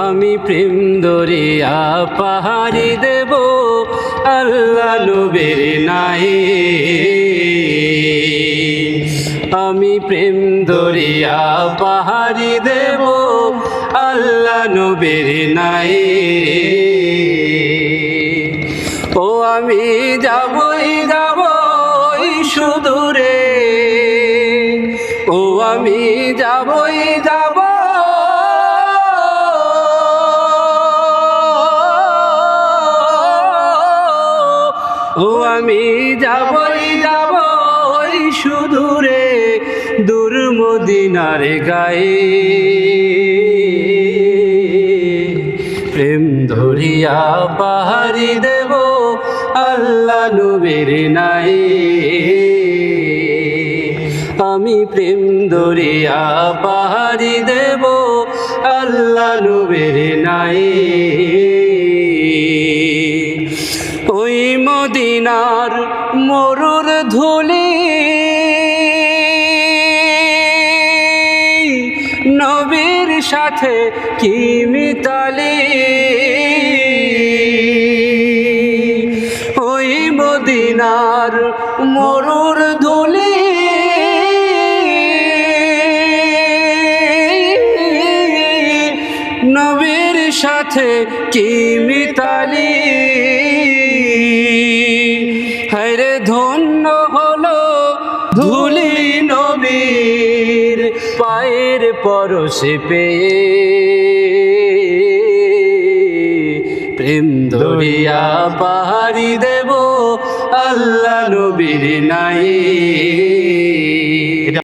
আমি প্রেম দরিয়া পাহাড়ি দেব আল্লাহ নবীর নাই। আমি প্রেম দরিয়া পাহাড়ি দেব আল্লাহ নবীর নাই। ও আমি যাবই যাবই সুদূরে, ও আমি যাবই যাব, ও আমি যাবই যাব ওই সুদূরে দূর মদিনার গায়ে। প্রেম ধরিয়া পাহাড়ি দেব আল্লাহ নবীর নাই। আমি প্রেম ধরিয়া পাহাড়ি দেব আল্লাহ নবীর নাই। ওই মদিনার মরুর ধুলি নবীর সাথে কি মিতালি, ওই মদিনার মরুর ধুলি নবীর সাথে কি মিতালি। হায়রে ধন্য হলো ধুলি নবীর পায়ের পরশে পেয়ে। প্রেম ধরিয়া পাহাড়ি দেব আল্লাহ নবীর নাই।